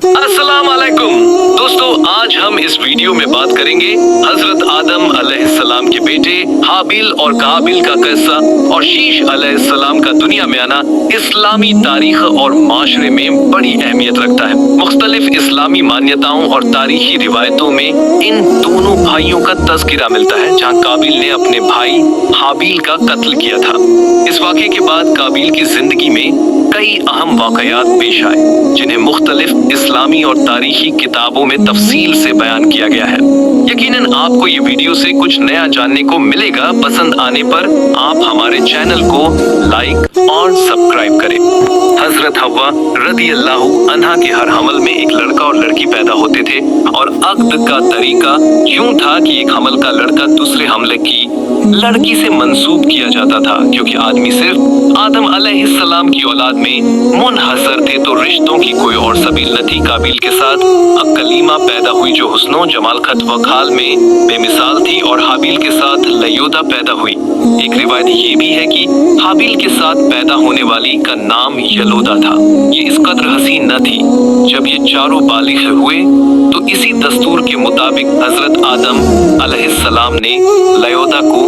अस्सलाम वालेकुम दोस्तों, आज हम इस वीडियो में बात करेंगे हजरत आदम अलैहिस्सलाम के बेटे हाबिल और काबिल का किस्सा और शीश अलैहिस्सलाम का दुनिया में आना इस्लामी तारीख और माशरे में बड़ी अहमियत रखता है। मुख्तलिफ इस्लामी मान्यताओं और तारीखी रिवायतों में इन दोनों भाइयों का तज़किरा मिलता है, जहाँ काबिल ने अपने भाई हाबिल का कत्ल किया था। इस वाक़े के बाद काबिल की जिंदगी में कई अहम वाक़यात पेश आए, जिन्हें मुख्तलिफ इस्लामी और तारीखी किताबों में तफसील से बयान किया गया है। यकीनन आपको ये वीडियो से कुछ नया जानने को मिलेगा। पसंद आने पर आप हमारे चैनल को लाइक और सब्सक्राइब करें। हजरत हव्वा रदियल्लाहु अन्हा के हर हमल में एक लड़का और लड़की पैदा होते थे, और अक़्द का तरीका यूं था कि एक हमल का लड़का दूसरे हमले की लड़की से मंसूब किया जाता था। क्योंकि आदमी सिर्फ आदम अलैहिस्सलाम की औलाद में मुनहसर थे, तो रिश्तों की कोई और सबील न थी। काबिल के साथ अकलीमा पैदा हुई, जो हुस्नो जमाल खत व खाल में बेमिसाल थी, और हाबिल के साथ लयोदा पैदा हुई। एक रिवायत ये भी है कि हाबिल के साथ पैदा होने वाली का नाम यलोदा था। ये इस कदर हसीन न थी। जब ये चारों बालिग हुए तो इसी दस्तूर के मुताबिक हजरत आदम अलैहिस्सलाम ने लयोदा को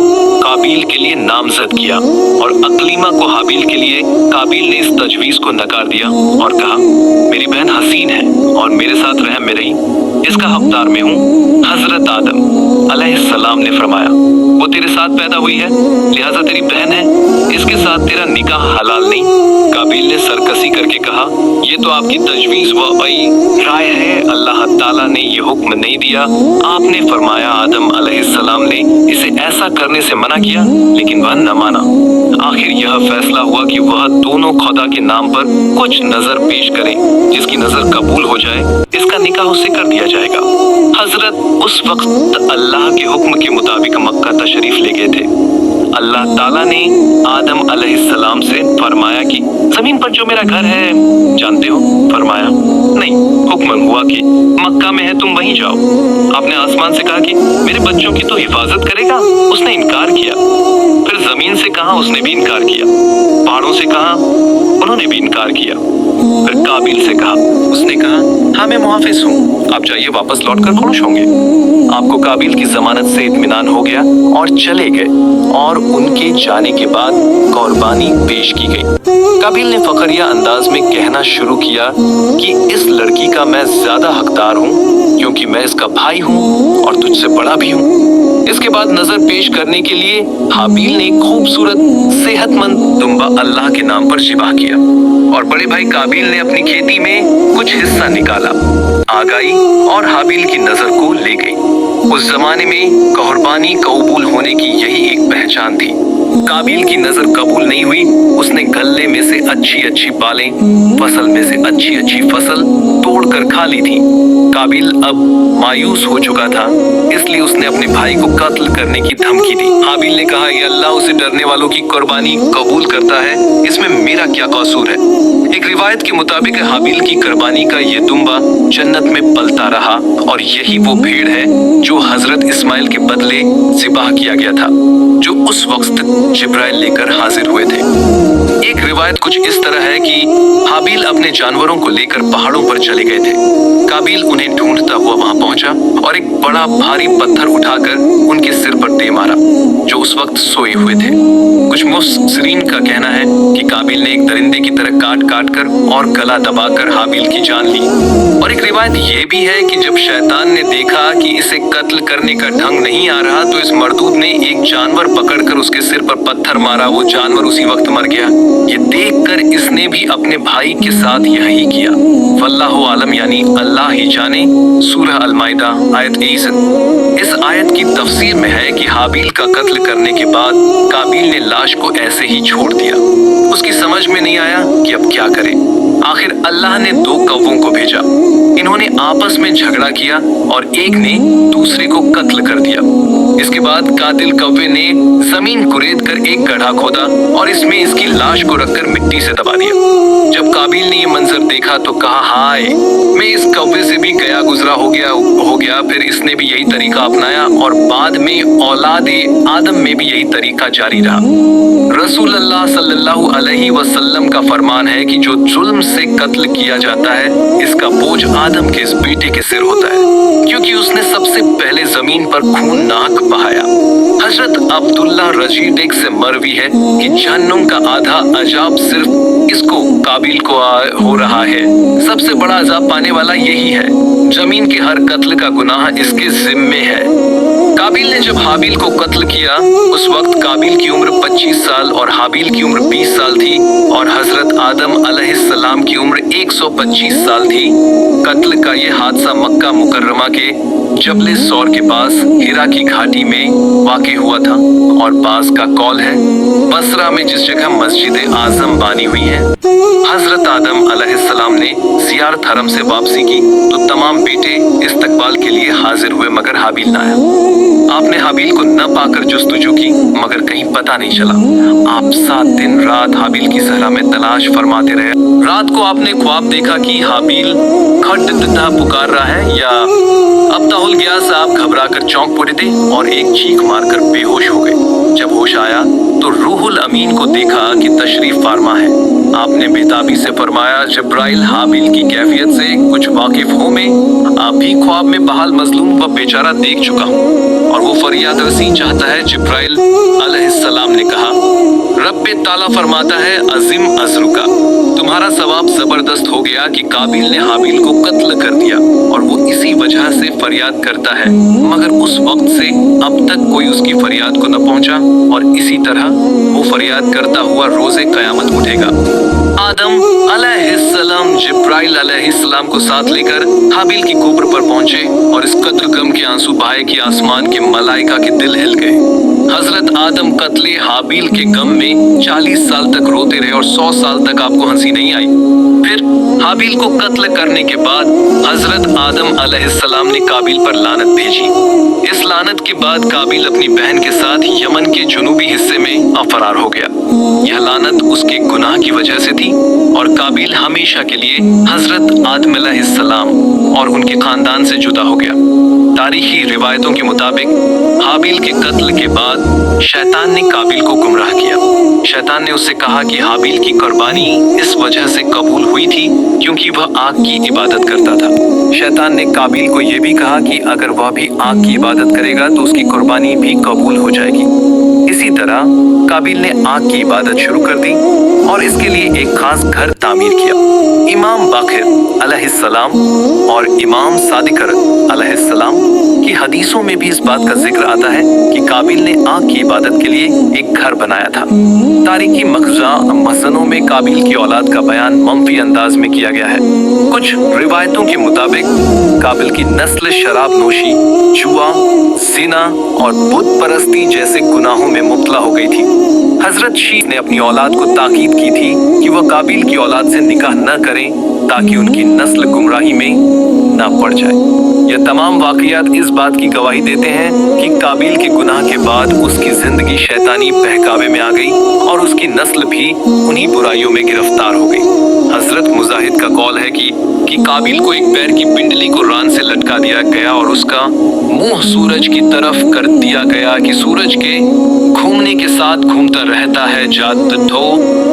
काबिल के लिए नामजद किया, और अकलीमा को हाबिल के लिए। काबिल ने इस तजवीज को नकार दिया और कहा, मेरी बहन हसीन है और मेरे साथ रहम में रही, इसका हकदार मैं हूँ। हजरत आदम अलैहिस्सलाम ने फरमाया, वो तेरे साथ पैदा हुई है, लिहाजा तेरी बहन है, इसके साथ तेरा निकाह हलाल नहीं। काबिल ने सरकशी करके कहा, ये तो आपकी तजवीज व राय है, अल्लाह ताला ने ये हुक्म नहीं दिया। आपने फरमाया। आदम अलैहिस्सलाम ने इसे ऐसा करने से मना किया, लेकिन वह न माना। आखिर यह फैसला हुआ कि वह दोनों खुदा के नाम पर कुछ नजर पेश करें, जिसकी नजर कबूल हो जाए इसका निकाह उससे कर दिया जाएगा। हजरत उस वक्त अल्लाह के हुक्म के मुताबिक मक्का तशरीफ ले गए थे। अल्लाह ताला ने आदम अलैहिस्सलाम से फरमाया कि जमीन पर जो मेरा घर है जानते हो? फरमाया, नहीं। हुक्म हुआ कि मक्का में है, तुम वहीं जाओ। आपने आसमान से कहा कि मेरे बच्चों की तो हिफाजत करेगा, उसने इनकार किया। फिर जमीन से कहा, उसने भी इनकार किया। पहाड़ों से कहा, उन्होंने भी इनकार किया। फिर काबिल से कहा, उसने कहा, हाँ मैं मुहाफिज हूँ, आप जाइए, वापस लौटकर खुश होंगे। आपको काबिल की जमानत से इत्मीनान हो गया और चले गए, और उनके जाने के बाद कुर्बानी पेश की गई। काबिल ने फखरिया अंदाज में कहना शुरू किया कि इस लड़की का मैं ज्यादा हकदार हूँ, क्योंकि मैं इसका भाई हूँ और तुझसे बड़ा भी हूँ। इसके बाद नजर पेश करने के लिए हाबिल ने एक खूबसूरत सेहतमंद दुम्बा अल्लाह के नाम पर ज़िबाह किया, और बड़े भाई काबिल ने अपनी खेती में कुछ हिस्सा निकाला। आ गई और हाबिल की नजर को ले गई। उस जमाने में कुर्बानी कबूल होने की यही एक पहचान थी। काबिल की नजर कबूल नहीं हुई, उसने गल्ले में से अच्छी अच्छी बालें, फसल में से अच्छी अच्छी फसल तोड़कर खा ली थी। काबिल अब मायूस हो चुका था, इसलिए उसने अपने भाई को कत्ल करने की धमकी दी। हाबिल ने कहा, ये अल्लाह उसे डरने वालों की कुर्बानी कबूल करता है, इसमें मेरा क्या कसूर है। एक रिवायत के मुताबिक हाबिल की कुर्बानी का ये दुम्बा जन्नत में पलता रहा, और यही वो भेड़ है जो हजरत इस्माइल के बदले ज़िबाह किया गया था, जो उस वक्त जिब्राइल लेकर हाजिर हुए थे। एक रिवायत कुछ इस तरह है कि हाबिल अपने जानवरों को लेकर पहाड़ों पर चले गए थे। काबिल उन्हें ढूंढता हुआ वहां पहुंचा और एक बड़ा भारी पत्थर उठाकर उनके सिर पर दे मारा, जो उस वक्त सोए हुए थे। कुछ मुफस्सिरीन का कहना है कि काबिल ने एक दरिंदे की तरह काट काट कर और गला दबाकर हाबिल की जान ली। और एक रिवायत ये भी है कि जब शैतान ने देखा कि इसे कत्ल करने का ढंग नहीं आ रहा, तो इस मर्दूद ने एक जानवर पकड़कर उसके सिर पर पत्थर मारा। वो जानवर उसी वक्त मर गया। ये देखकर इसने भी अपने भाई के साथ यही किया। वल्लाहु आलम, यानी अल्लाह ही जाने। सूरह अल-माइदा आयत 23। इस आयत की तफसीर में है कि हाबिल का कत्ल करने के बाद काबिल ने लाश को ऐसे ही छोड़ दिया। उसकी समझ में नहीं आया कि अब क्या करे। आखिर अल्लाह ने दो कौवों को भेजा। इन्होंने आपस में झगड़ा किया और एक ने दूसरे को कत्ल कर दिया। इसके बाद कातिल कौवे ने जमीन कुरेद कर एक गड्ढा खोदा और इसमें इसकी लाश को रखकर मिट्टी से दबा दिया। जब काबिल ने ये मंजर देखा तो कहा, हाय, मैं इस कौवे से भी गया गुजरा हो गया, फिर इसने भी यही तरीका अपनाया और बाद में औलादे आदम में भी यही तरीका जारी रहा। रसूल अल्लाह सल्लल्लाहु अलैहि वसल्लम का फरमान है कि जो जुल्म से कत्ल किया जाता है इसका बोझ आदम के इस बेटे के सिर होता है, क्योंकि उसने सबसे पहले जमीन पर खून नाक बहाया। हजरत अब्दुल्लाह रजीडेक से मरवी है कि जहन्नुम का आधा अजाब सिर्फ इसको काबिल को हो रहा है। सबसे बड़ा अजाब पाने वाला यही है। जमीन के हर कत्ल का गुनाह इसके जिम्मे है। काबिल ने जब हाबिल को कत्ल किया उस वक्त काबिल की उम्र 25 साल और हाबिल की उम्र 20 साल थी और हजरत आदम अलैहिस्सलाम की उम्र 125 साल थी। कत्ल का ये हादसा मक्का मुकर्रमा के जबले सौर के पास हिरा की घाटी में वाक़ हुआ था और बास का कौल है बसरा में जिस जगह मस्जिद आजम बनी हुई है। हजरत आदम अलैहिस्सलाम ने ज़ियारत हरम से वापसी की तो तमाम बेटे इस्तकबाल के लिए हाजिर हुए मगर हाबिल न आया। आपने हाबिल को न पाकर जुस्तजू की मगर कहीं पता नहीं चला। आप 7 दिन रात हाबिल की सहरा में तलाश फरमाते रहे। रात को आपने ख्वाब देखा कि हाबिल खटखटा पुकार रहा है या अब ताहुल गया साहब घबरा कर चौंक पड़े थे और एक चीख मारकर बेहोश हो गए। जब होश आया तो रूहुल अमीन को देखा कि तशरीफ फारमा है। आपने बेताबी से फरमाया जिब्राइल हाबिल की कैफियत से कुछ वाकिफ हूँ मैं, आप भी ख्वाब में बहाल मजलूम व बेचारा देख चुका हूँ और वो फरियाद रसी चाहता है। जिब्राइल अलैहिस्सलाम ने कहा रब्बे ताला फरमाता है अजीम अजरुका, तुम्हारा सवाब जबरदस्त हो गया कि काबिल ने हाबिल को कत्ल कर दिया और वो इसी वजह से फरियाद करता है, मगर उस वक्त से अब तक कोई उसकी फरियाद को न पहुंचा और इसी तरह वो फरियाद करता हुआ रोजे कयामत उठेगा। आदम अलैहिस्सलाम जिब्राइल अलैहिस्सलाम को साथ लेकर हाबिल की कब्र पर पहुंचे और इस कद्र गम के आंसू बहाए कि आसमान के मलाइका के दिल हिल गए। हजरत आदम कत्ले हाबिल के गम में 40 साल तक रोते रहे और 100 साल तक आपको हंसी नहीं आई। फिर हाबिल को कत्ल करने के बाद हजरत आदम अलैहिस्सलाम ने काबिल पर लानत भेजी। इस लानत के बाद काबिल अपनी बहन के साथ यमन के जुनूबी हिस्से में फरार हो गया। यह लानत उसके गुनाह की वजह से थी और काबिल हमेशा के लिए हजरत आदम अलैहिस्सलाम और उनके खानदान से जुदा हो गया। तारीखी रिवायतों के मुताबिक हाबिल के कत्ल के बाद शैतान ने काबिल को गुमराह किया। शैतान ने उससे कहा कि हाबिल की कुर्बानी इस वजह से कबूल हुई थी क्योंकि वह आग की इबादत करता था। शैतान ने काबिल को यह भी कहा कि अगर वह भी आग की इबादत करेगा तो उसकी कुर्बानी भी कबूल हो जाएगी। इसी तरह काबिल ने आग की इबादत शुरू कर दी और इसके लिए एक खास घर तामीर किया। इमाम बाकिर अलैहिस्सलाम और इमाम सादिक अलैहिस्सलाम की हदीसों में भी इस बात का जिक्र आता है कि काबिल ने आग की इबादत के लिए एक घर बनाया था। तारीखी मखज़नों में काबिल की औलाद का बयान मंफी अंदाज में किया गया है। कुछ रिवायतों के मुताबिक काबिल की नस्ल शराब नोशी, जुआ, जिना और बुत परस्ती जैसे गुनाहों में मुब्तला हो गई थी। हजरत शीश ने अपनी औलाद को ताकीद की थी कि वह काबिल की औलाद से निकाह न करें ताकि उनकी नस्ल गुमराही में न पड़ जाए। यह तमाम वाक़ियात इस बात की गवाही देते हैं कि काबिल के गुनाह के बाद उसकी जिंदगी शैतानी बहकावे में आ गई और उसकी नस्ल भी उन्हीं बुराइयों में गिरफ्तार हो गई। हजरत मुजाहिद का कौल है कि काबिल को एक पैर की पिंडली को रान से लटका दिया गया और उसका मुंह सूरज की तरफ कर दिया गया कि सूरज के घूमने के साथ घूमता रहता है जात ढो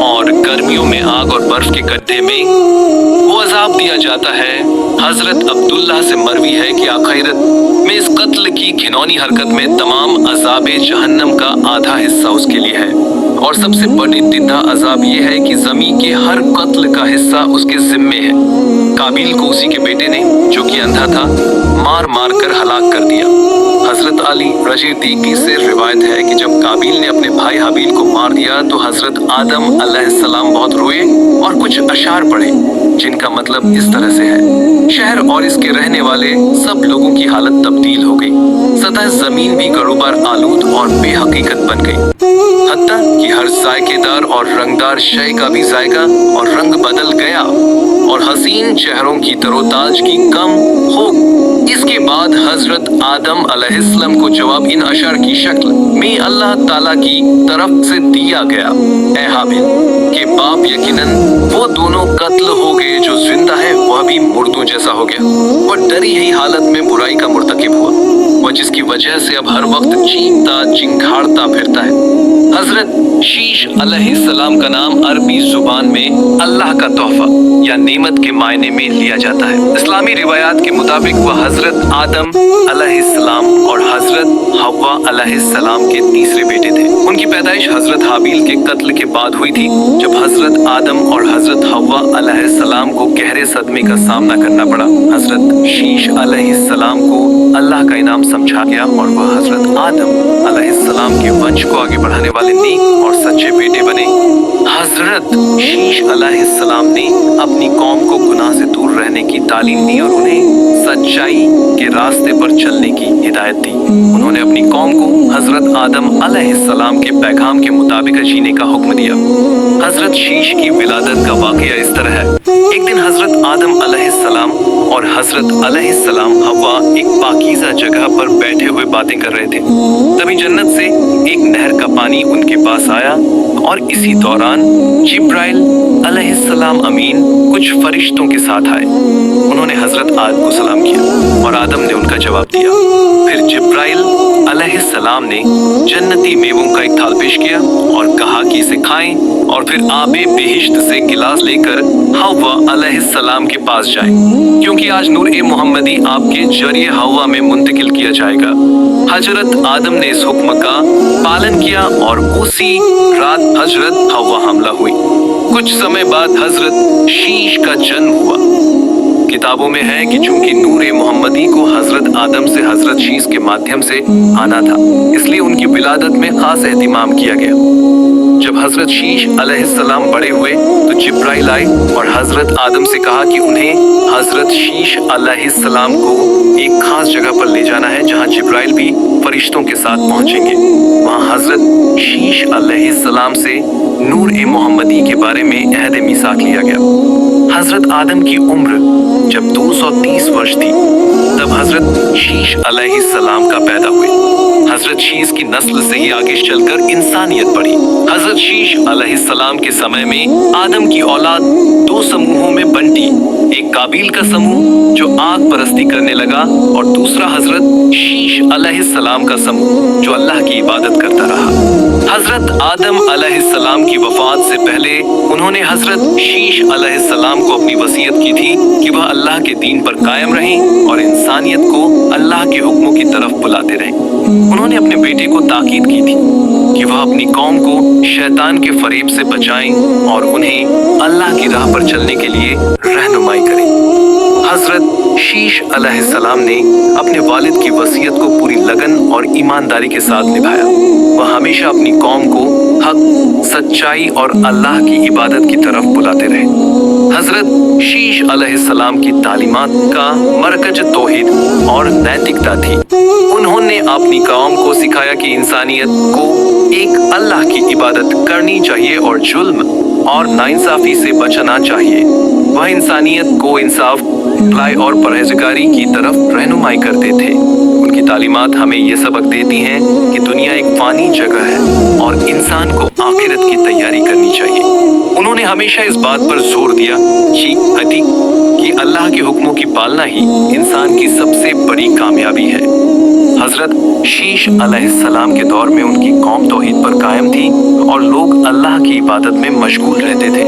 और गर्मियों में आग और बर्फ के गड्ढे में वो अजाब दिया जाता है। हजरत अब्दुल्लाह से मरवी है कि आखिरत में इस कत्ल की घिनौनी हरकत में तमाम अजाबे जहन्नम का आधा हिस्सा उसके लिए है और सबसे बड़ी दिंदा अजाब यह है कि जमी के हर कत्ल का हिस्सा उसके जिम्मे है। काबिल को उसी के बेटे ने जो कि अंधा था मार मार कर हलाक कर दिया। हजरत अली रजीदी से रिवायत है कि जब काबिल ने अपने भाई हाबिल को मार दिया तो हजरत आदम अलैहिस्सलाम बहुत रोए और कुछ अशार पढ़े जिनका मतलब इस तरह से है, शहर और इसके रहने वाले सब लोगों की हालत तब्दील हो गई। सतह जमीन भी गरूबार आलूद और बेहकीकत बन गई, हत्ता कि हर जायकेदार और रंगदार शय का भी जायका और रंग बदल गया और हसीन चेहरों की तरोताज की कम हो इसके बाद हजरत आदम अलैहिस्सलाम को जवाब इन अशर की शक्ल में अल्लाह ताला की तरफ से दिया गया। ए हाबिल के बाप, यकीनन वो दोनों कत्ल हो गए, जो जिंदा है वह भी मुर्दों जैसा हो गया। वह डरी हुई हालत में बुराई का मुर्तकिब हुआ, वह जिसकी वजह से अब हर वक्त चीखता चिंघाड़ता फिरता है। हजरत शीश अलैहिस्सलाम का नाम अरबी जुबान में अल्लाह का तोहफा या नेमत के मायने में लिया जाता है। इस्लामी रिवायात के मुताबिक वह हजरत आदम अलैहिस्सलाम और हजरत हव्वा अलैहिस्सलाम के तीसरे बेटे थे। उनकी पैदाइश हजरत हाबिल के कत्ल के बाद हुई थी, जब हजरत आदम और हजरत हव्वा अलैहिस्सलाम को गहरे सदमे का सामना करना पड़ा। हजरत शीश अलैहिस्सलाम को अल्लाह का इनाम समझा गया और वह हजरत आदम अलैहिस्सलाम के वंश को आगे बढ़ाने वाले नेक और सच्चे बेटे बने। हजरत शीश अलैहिस्सलाम ने अपनी कौम को गुनाह से दूर रहने की तालीम दी और उन्हें सच्चाई के रास्ते पर चलने की हिदायत दी। उन्होंने अपनी कौम को हजरत आदम अलैहिस्सलाम के पैगाम के मुताबिक जीने का हुक्म दिया। हजरत शीश की विलादत का वाकया इस तरह है। एक दिन हजरत आदम अलैहिस्सलाम और हजरत अलैहिस्सलाम हव्वा एक पाकीज़ा जगह पर बैठे हुए बातें कर रहे थे। तभी जन्नत से एक नहर का पानी उनके पास आया और इसी दौरान जिब्राइल अलैहिस्सलाम अमीन कुछ फरिश्तों के साथ आए। उन्होंने हजरत आदम को सलाम किया और आदम ने उनका जवाब दिया। फिर जिब्राइल अलैहिस्सलाम ने जन्नती मेवों का एक थाल पेश किया और कहा कि इसे खाएं और फिर आबे बेहिश्त से गिलास लेकर हव्वा अलैहिस्सलाम के पास जाएं, क्योंकि आज नूर ए मोहम्मदी आपके जरिए हव्वा में मुंतकिल किया जाएगा। हजरत आदम ने इस हुक्म का पालन किया और उसी रात हजरत हव्वा हमला हुई। कुछ समय बाद हजरत शीश का जन्म हुआ। किताबों में है कि चूंकि नूर-ए मोहम्मदी को हजरत आदम से हजरत शीश के माध्यम से आना था, इसलिए उनकी विलादत में खास एहतिमाम किया गया। जब हजरत शीश अलैहिस्सलाम बड़े हुए तो जिब्राइल आए और हजरत आदम से कहा कि उन्हें हजरत शीश अलैहिस्सलाम को एक खास जगह पर ले जाना है, जहां जिब्राइल भी फरिश्तों के साथ पहुंचेंगे। वहां हजरत शीश अलैहिस्सलाम से नूर-ए मोहम्मदी के बारे में अहद मीसाक लिया गया। हजरत आदम की उम्र जब 230 वर्ष थी, तब हजरत शीश अलैहिस्सलाम का पैदा हुए। हजरत शीश की नस्ल से ही आगे चलकर इंसानियत बढ़ी। हजरत शीश अलैहिस्सलाम के समय में आदम की औलाद दो समूहों में बंटी। एक काबिल का समूह जो आग परस्ती करने लगा और दूसरा हजरत शीश अलैहिस्सलाम का समूह जो अल्लाह की इबादत करता रहा। हजरत आदम अलैहिस्सलाम की वफात से पहले उन्होंने हजरत शीश अलैहिस्सलाम को अपनी वसीयत की थी कि वह अल्लाह के दीन पर कायम रहें और इंसानियत को अल्लाह के हुक्मों की तरफ बुलाते रहें। उन्होंने अपने बेटे को ताकीद की थी कि वह अपनी कौम को शैतान के फरेब से बचाएं और उन्हें अल्लाह की राह पर चलने के लिए रहनुमाई करें। हजरत शीश अलैहिस्सलाम ने अपने वालिद की वसीयत को पूरी लगन और ईमानदारी के साथ निभाया। वह हमेशा अपनी कौम को हक, सच्चाई और अल्लाह की इबादत की तरफ बुलाते रहे। हजरत शीश अलैहिस्सलाम की तालीमात का मरकज तौहीद और नैतिकता थी। उन्होंने अपनी कौम को सिखाया कि इंसानियत को एक अल्लाह की इबादत करनी चाहिए और जुल्म और नाइंसाफी से बचना चाहिए। वह इंसानियत को इंसाफ, भलाई और परहेजगारी की तरफ रहनुमाई करते थे। उनकी तालीमात हमें ये सबक देती हैं कि दुनिया एक फानी जगह है और इंसान को आखिरत की तैयारी करनी चाहिए। उन्होंने हमेशा इस बात पर जोर दिया कि अल्लाह के हुक्मों की पालना ही इंसान की सबसे बड़ी कामयाबी है। हजरत शीश अलैहिस्सलाम के दौर में उनकी कौम तौहीद पर कायम थी और लोग अल्लाह की इबादत में मशगूल रहते थे।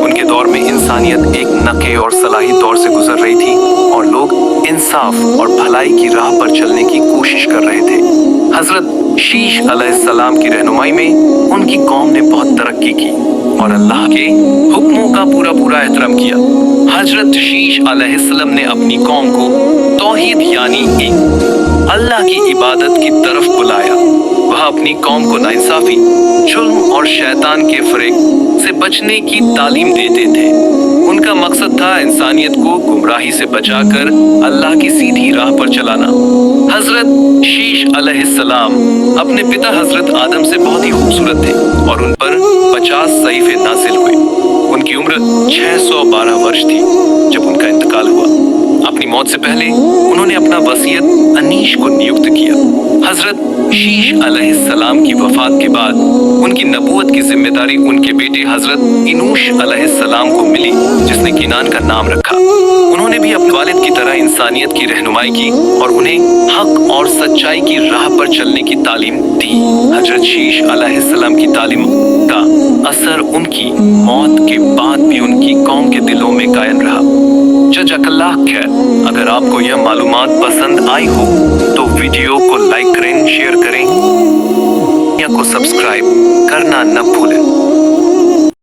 उनके दौर में इंसानियत एक नके और सलाही दौर से गुजर रही थी और लोग इंसाफ और भलाई की राह पर चलने की कोशिश कर रहे थे। हजरत शीश अलैहिस्सलाम की रहनुमाई में उनकी कौम ने बहुत तरक्की की और अल्लाह के हुक्मों का पूरा एहतराम किया। हजरत शीश अलैहिस्सलाम ने अपनी कौम को तौहीद यानी एक अल्लाह की इबादत की तरफ बुलाया। वह अपनी कौम को नाइंसाफी, जुल्म और शैतान के फरेब से बचने की तालीम देते थे। उनका मकसद था इंसानियत को गुमराही से बचाकर अल्लाह की सीधी राह पर चलाना। हजरत शीश अलैहिस्सलाम अपने पिता हजरत आदम से बहुत ही खूबसूरत थे और उन पर 50 सहीफे नाजिल हुए। उनकी उम्र 612 वर्ष थी जब उनका इंतकाल हुआ। अपनी मौत से पहले उन्होंने अपना वसीयत अनीश को नियुक्त किया। हजरत शीश अलैहिस्सलाम की वफात के बाद उनकी नबूवत की जिम्मेदारी उनके बेटे हजरत इनूश अलैहिस्सलाम को मिली, जिसने किनान का नाम रखा। उन्होंने भी अपने वालिद की तरह इंसानियत की रहनुमाई की और उन्हें हक और सच्चाई की राह पर चलने की तालीम दी। हजरत शीश अलैहिस्सलाम की तालीम का असर उनकी मौत के बाद भी उनकी कौम के दिलों में कायम रहा। जज़ाकल्लाह खैर। अगर आपको यह मालूमात पसंद आई हो तो वीडियो को लाइक करें, शेयर करें या को सब्सक्राइब करना न भूलें।